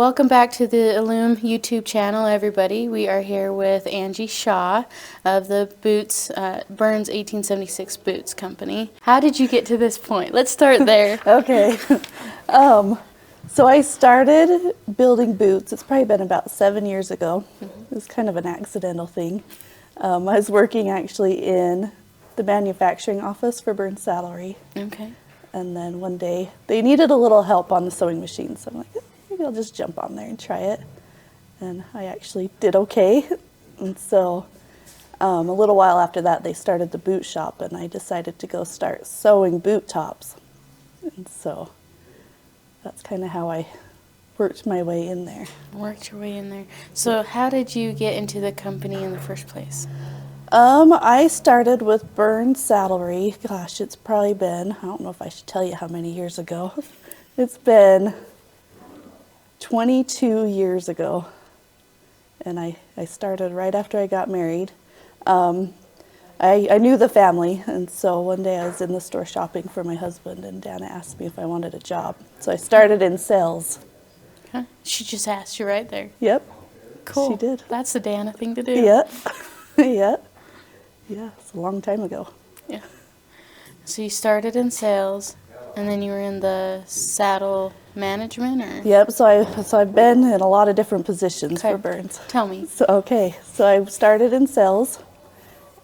welcome back to the Illume YouTube channel, everybody. We are here with Angie Shaw of the Boots, Burns 1876 Boots Company. How did you get to this point? Let's start there. Okay. So I started building boots. It's probably been about 7 years ago. It was kind of an accidental thing. I was working actually in the manufacturing office for Burns Saddlery. Okay. And then one day they needed a little help on the sewing machine. So I'm like, maybe I'll just jump on there and try it. And I actually did okay. And so a little while after that, they started the boot shop, and I decided to go start sewing boot tops. And so that's kind of how I worked my way in there. Worked your way in there. So how did you get into the company in the first place? I started with Burns Saddlery. Gosh, it's probably been, I don't know if I should tell you how many years ago. It's been 22 years ago. And I started right after I got married. I knew the family, and so one day I was in the store shopping for my husband, and Dana asked me if I wanted a job. So I started in sales. Okay. She just asked you right there. Yep. Cool. She did. That's the Dana thing to do. Yep. Yep. Yeah, it's a long time ago. Yeah. So you started in sales, and then you were in the saddle management, or? Yep. So I've been in a lot of different positions for Burns. Tell me. So I started in sales,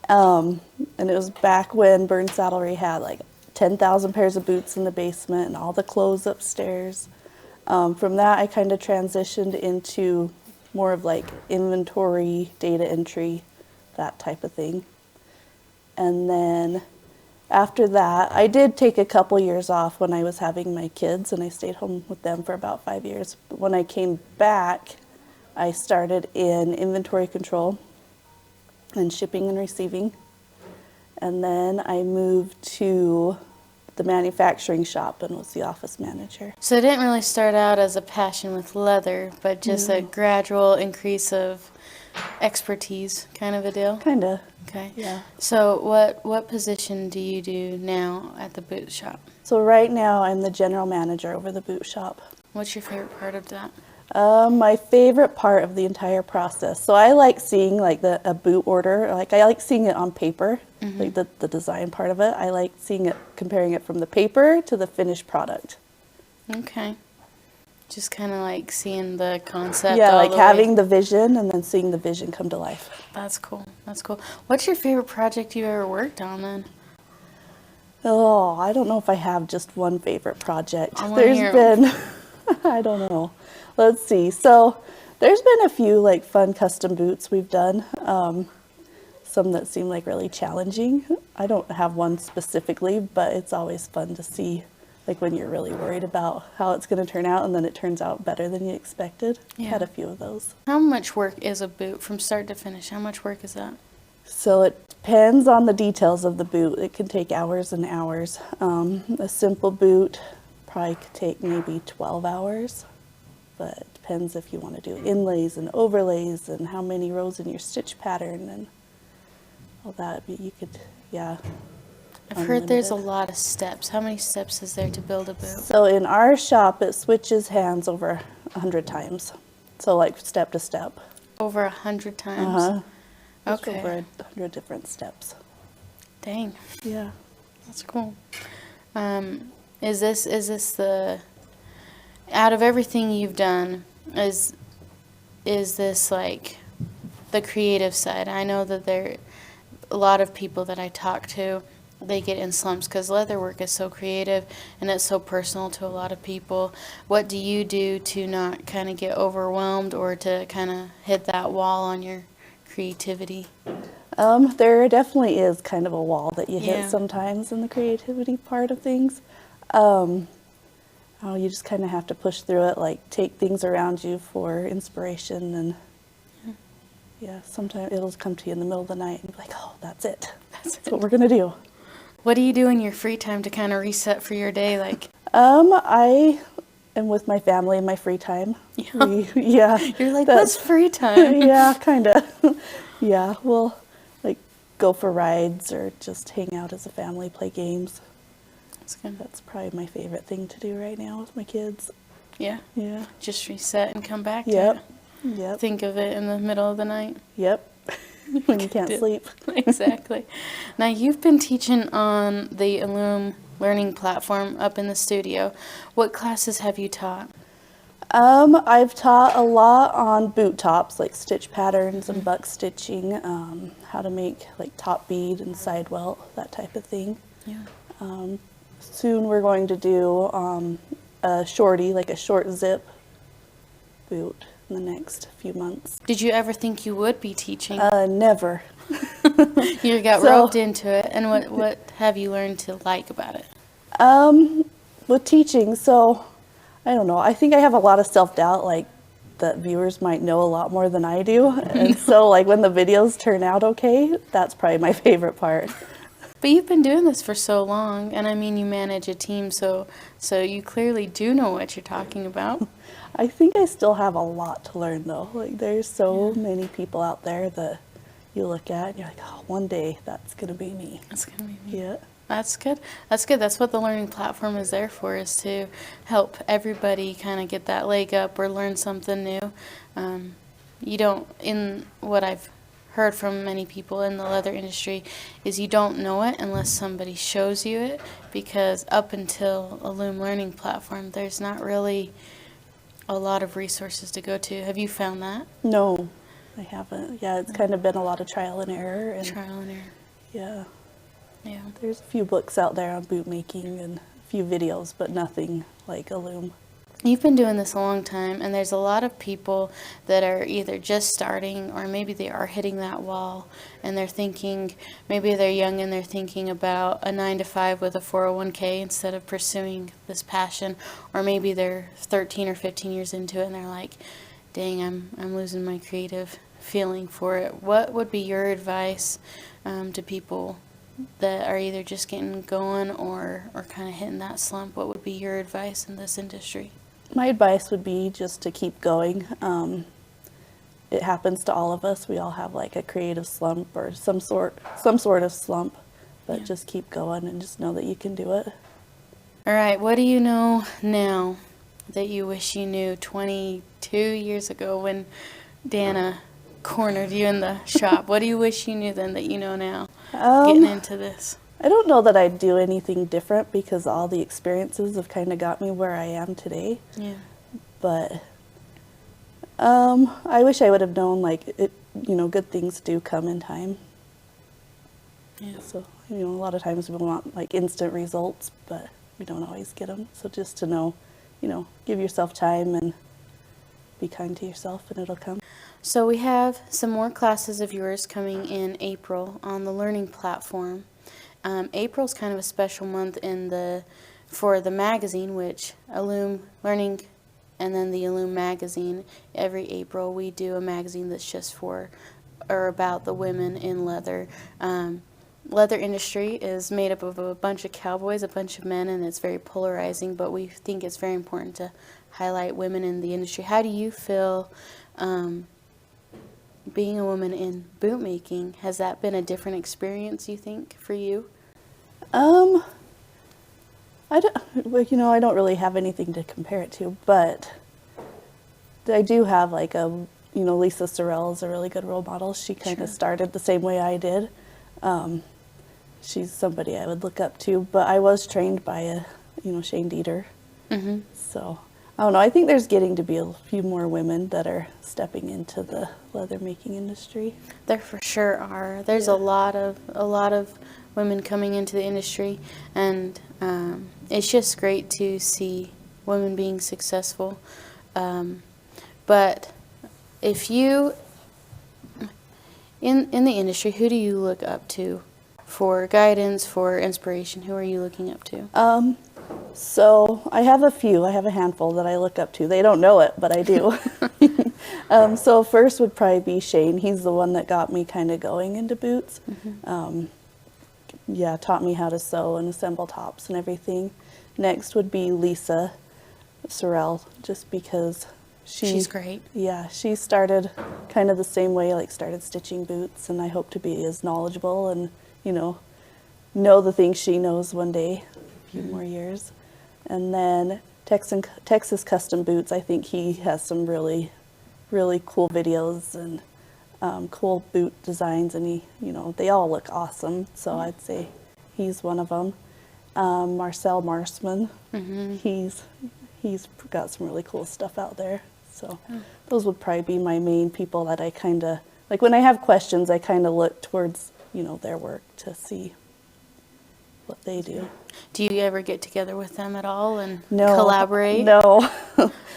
and it was back when Burns Saddlery had like 10,000 pairs of boots in the basement and all the clothes upstairs. From that, I kind of transitioned into more of like inventory, data entry, that type of thing. And then after that, I did take a couple years off when I was having my kids, and I stayed home with them for about 5 years. But when I came back, I started in inventory control and shipping and receiving. And then I moved to the manufacturing shop and was the office manager. So it didn't really start out as a passion with leather, but just a gradual increase of expertise kind of a deal? Kind of. Okay. Yeah. So what position do you do now at the boot shop? So right now I'm the general manager over the boot shop. What's your favorite part of that? My favorite part of the entire process. So I like seeing like a boot order. Like I like seeing it on paper, like the design part of it. I like seeing it, comparing it from the paper to the finished product. Okay. Just kind of like seeing the concept. Yeah, all like the having way. the vision and then seeing the vision come to life. That's cool. That's cool. What's your favorite project you ever worked on then? Oh, I don't know if I have just one favorite project. I wanna hear There's been, I don't know. Let's see. So there's been a few like fun custom boots we've done. Some that seem like really challenging. I don't have one specifically, but it's always fun to see like when you're really worried about how it's going to turn out and then it turns out better than you expected. Yeah. Had a few of those. How much work is a boot from start to finish? How much work is that? So it depends on the details of the boot. It can take hours and hours. A simple boot probably could take maybe 12 hours, but it depends if you want to do inlays and overlays and how many rows in your stitch pattern and all that. But you could, yeah. I've heard there's a lot of steps. How many steps is there to build a boot? So in our shop, it switches hands over 100 times. So like step to step. Over 100 times? Okay. Over 100 different steps. Dang. Yeah. That's cool. Is this the, out of everything you've done, is this like the creative side? I know that there, a lot of people that I talk to, they get in slumps because leatherwork is so creative and it's so personal to a lot of people. What do you do to not kind of get overwhelmed or to kind of hit that wall on your creativity? There definitely is kind of a wall that you Yeah. hit sometimes in the creativity part of things. You just kind of have to push through it, like take things around you for inspiration, and yeah, sometimes it'll come to you in the middle of the night and be like, oh, that's it. That's what we're gonna do. What do you do in your free time to kind of reset for your day? Like, I am with my family in my free time. Yeah. You're like, that's free time. Yeah, kind of. Yeah, we'll like go for rides or just hang out as a family, play games. That's good. That's probably my favorite thing to do right now with my kids. Yeah. Yeah. Just reset and come back to Yep. it. Yep. Think of it in the middle of the night. Yep. When you can't sleep. Exactly. Now, you've been teaching on the Illume learning platform up in the studio. What classes have you taught? I've taught a lot on boot tops, like stitch patterns and buck stitching, how to make like top bead and side welt, that type of thing. Yeah. Soon we're going to do a shorty, like a short zip boot in the next few months. Did you ever think you would be teaching? Never. You got So- roped into it, and what have you learned to like about it? With teaching, so I don't know. I think I have a lot of self-doubt, like that viewers might know a lot more than I do. And so like when the videos turn out okay, that's probably my favorite part. But you've been doing this for so long, and I mean, you manage a team, so you clearly do know what you're talking about. I think I still have a lot to learn though. Like there's so many people out there that you look at and you're like, oh, one day that's gonna be me. That's gonna be me. Yeah. That's good. That's good. That's what the learning platform is there for, is to help everybody kind of get that leg up or learn something new. You don't, in what I've heard from many people in the leather industry, is you don't know it unless somebody shows you it, because up until Illume learning platform, there's not really a lot of resources to go to. Have you found that? No, I haven't. Yeah, it's kind of been a lot of trial and error. And Trial and error. yeah, Yeah. there's a few books out there on bootmaking and a few videos, but nothing like Illume. You've been doing this a long time, and there's a lot of people that are either just starting or maybe they are hitting that wall, and they're thinking, maybe they're young and they're thinking about a 9-to-5 with a 401k instead of pursuing this passion, or maybe they're 13 or 15 years into it and they're like, dang, I'm losing my creative feeling for it. What would be your advice to people that are either just getting going or kind of hitting that slump? What would be your advice in this industry? My advice would be just to keep going. It happens to all of us. We all have like a creative slump or some sort of slump, but just keep going and just know that you can do it. All right, what do you know now that you wish you knew 22 years ago when Dana cornered you in the shop? What do you wish you knew then that you know now, getting into this? I don't know that I'd do anything different because all the experiences have kind of got me where I am today. Yeah. But I wish I would have known, like, it, good things do come in time. Yeah. So, a lot of times we want like instant results, but we don't always get them. So just to know, give yourself time and be kind to yourself and it'll come. So we have some more classes of yours coming in April on the learning platform. April's kind of a special month for the magazine, which Illume Learning, and then the Illume Magazine. Every April we do a magazine that's just for or about the women in leather. Leather industry is made up of a bunch of cowboys, a bunch of men, and it's very polarizing, but we think it's very important to highlight women in the industry. How do you feel being a woman in bootmaking? Has that been a different experience, you think, for you? I don't really have anything to compare it to, but I do have like Lisa Sorrell is a really good role model. She kind of started the same way I did. She's somebody I would look up to, but I was trained by Shane Dieter. Mm-hmm. So I don't know. I think there's getting to be a few more women that are stepping into the leather making industry. There for sure are. There's a lot of women coming into the industry, and it's just great to see women being successful. But if you in the industry, who do you look up to for guidance, for inspiration? Who are you looking up to? So I have a few. I have a handful that I look up to. They don't know it, but I do. So first would probably be Shane. He's the one that got me kind of going into boots. Mm-hmm. Taught me how to sew and assemble tops and everything. Next would be Lisa Sorrell, just because she's great. Yeah, she started kind of the same way, like started stitching boots, and I hope to be as knowledgeable and, know the things she knows one day, a few more years. And then Texas Custom Boots. I think he has some really, really cool videos and cool boot designs, and he, they all look awesome. So I'd say he's one of them. Marcel Marsman, he's got some really cool stuff out there. So those would probably be my main people that I kind of, like when I have questions, I kind of look towards, their work to see what they do. Do you ever get together with them at all and No, collaborate? No.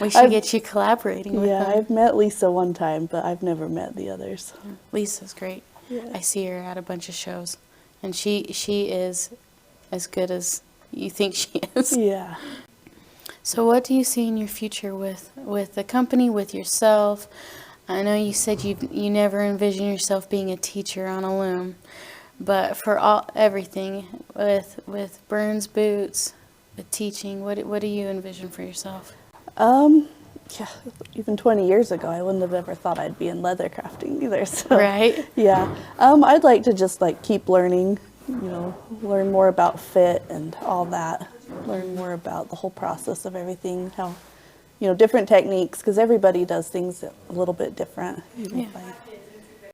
We should get you collaborating with them. Yeah, I've met Lisa one time, but I've never met the others. Lisa's great. Yeah. I see her at a bunch of shows, and she is as good as you think she is. Yeah. So what do you see in your future with the company, with yourself? I know you said you never envision yourself being a teacher on Illume, but for everything with Burns Boots, with teaching, what do you envision for yourself? Yeah, even 20 years ago, I wouldn't have ever thought I'd be in leather crafting either. So, Right? Yeah. I'd like to just keep learning, learn more about fit and all that. Learn more about the whole process of everything, how, different techniques, because everybody does things a little bit different. Yeah.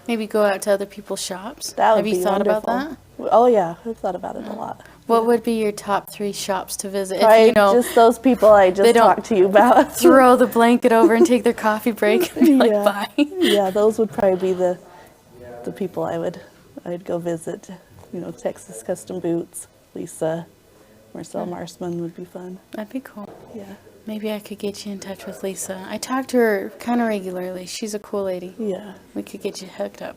Maybe go out to other people's shops. That would Have you be thought wonderful. about that? Oh yeah, I've thought about it a lot. What would be your top 3 shops to visit? Probably If just those people I just don't talked to you about. throw the blanket over and take their coffee break and be like, Yeah. bye. Yeah, those would probably be the people I'd go visit. Texas Custom Boots, Lisa, Marcel Marsman would be fun. That'd be cool. Yeah. Maybe I could get you in touch with Lisa. I talk to her kind of regularly. She's a cool lady. Yeah. We could get you hooked up.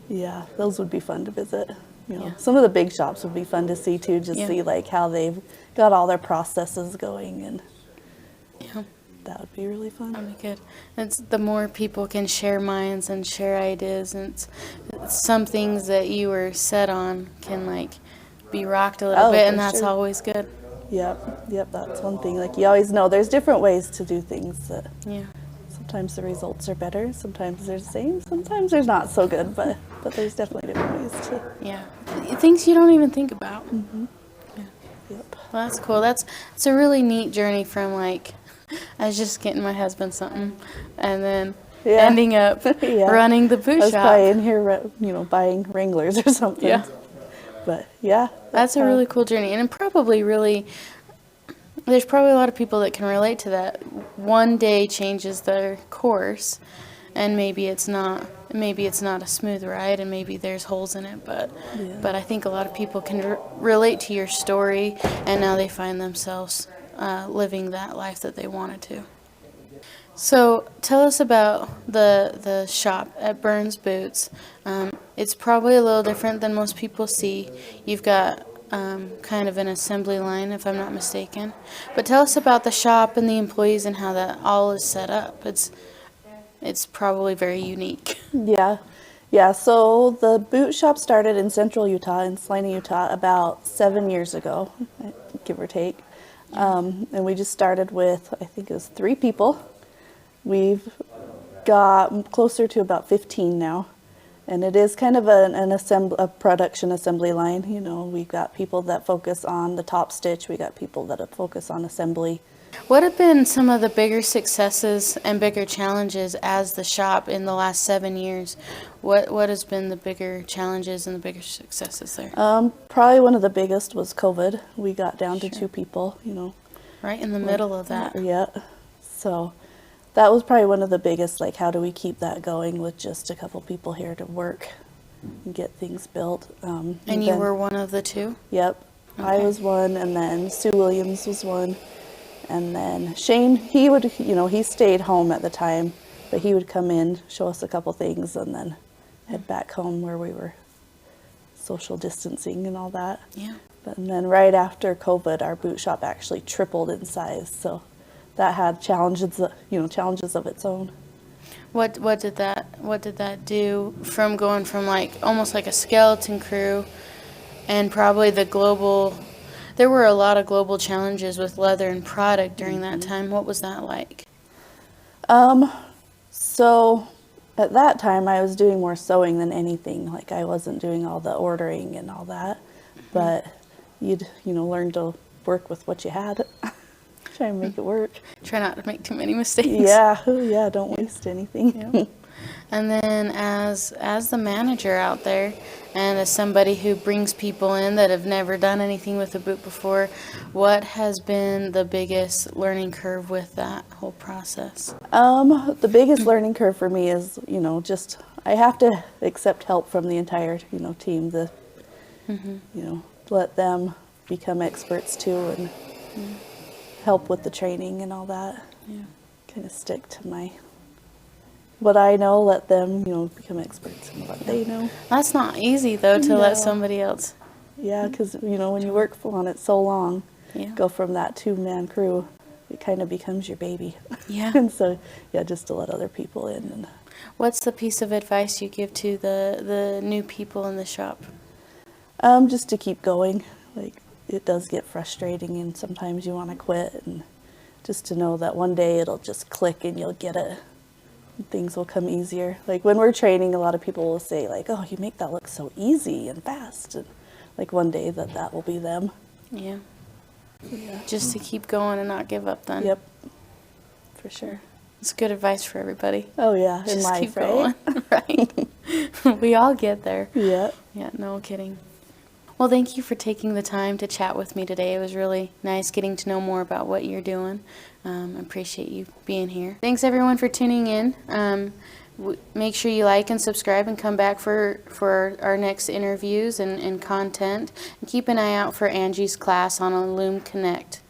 Yeah, those would be fun to visit. Yeah. Some of the big shops would be fun to see too, just Yeah. see how they've got all their processes going, and Yeah, that would be really fun. that'd be good. It's the more people can share minds and share ideas, and it's some things that you were set on can be rocked a little Oh, bit, and for that's sure. always good. Yep, that's one thing. You always know there's different ways to do things that Yeah. sometimes the results are better, sometimes they're the same, sometimes they're not so good, but there's definitely different ways to. Yeah. Things you don't even think about. Yep. Well, that's cool. It's a really neat journey from I was just getting my husband something, and then Yeah. ending up Yeah. running the boot I was shop. probably in here, buying Wranglers or something. Yeah. But yeah. That's a how- really cool journey, and there's probably a lot of people that can relate to that. One day changes their course, and maybe it's not a smooth ride, and maybe there's holes in it, but I think a lot of people can relate to your story, and now they find themselves living that life that they wanted to. So tell us about the shop at Burns Boots. It's probably a little different than most people see. You've got kind of an assembly line, if I'm not mistaken. But tell us about the shop and the employees and how that all is set up. It's probably very unique. Yeah. So the boot shop started in central Utah, in Salina, Utah, about 7 years ago, give or take. And we just started with, I think it was 3 people. We've got closer to about 15 now. And it is kind of a production assembly line. We've got people that focus on the top stitch. We got people that focus on assembly. What have been some of the bigger successes and bigger challenges as the shop in the last 7 years? What has been the bigger challenges and the bigger successes there? Probably one of the biggest was COVID. We got down to Sure. 2 people, Right in the middle of that. Yeah. So that was probably one of the biggest, how do we keep that going with just a couple people here to work and get things built. And you then- were one of the 2? Yep. I Okay. was one, and then Sue Williams was one. And then Shane, he would, he stayed home at the time, but he would come in, show us a couple things, and then head back home where we were social distancing and all that. Yeah. And then right after COVID, our boot shop actually tripled in size, so that had challenges of its own. What did that do from going from almost like a skeleton crew, and probably there were a lot of global challenges with leather and product during that time. What was that like? So at that time, I was doing more sewing than anything. I wasn't doing all the ordering and all that, but you'd learn to work with what you had. Try and make it work. Try not to make too many mistakes. Yeah, yeah, don't waste anything. Yep. And then as the manager out there, and as somebody who brings people in that have never done anything with a boot before, what has been the biggest learning curve with that whole process? The biggest learning curve for me is, just I have to accept help from the entire, team. Let them become experts too, and help with the training and all that. Yeah. Kind of stick to what I know, let them, become experts in what they know. That's not easy though, to let No. somebody else. Yeah, because, when you work on it so long, Yeah. go from that 2-man crew, it kind of becomes your baby. Yeah. And so, yeah, just to let other people in. And What's the piece of advice you give to the new people in the shop? just to keep going. Like, it does get frustrating, and sometimes you want to quit, and just to know that one day it'll just click and you'll get it. Things will come easier. Like when we're training, a lot of people will say like, "Oh, you make that look so easy and fast." And like one day that will be them. Yeah. Yeah. Just to keep going and not give up then. Yep. For sure. It's good advice for everybody. Oh yeah, in Just life, keep right? going. Right. We all get there. Yeah. Yeah, no kidding. Well, thank you for taking the time to chat with me today. It was really nice getting to know more about what you're doing. I appreciate you being here. Thanks everyone for tuning in. Make sure you like and subscribe and come back for our next interviews and content. And keep an eye out for Angie's class on Illume Connect.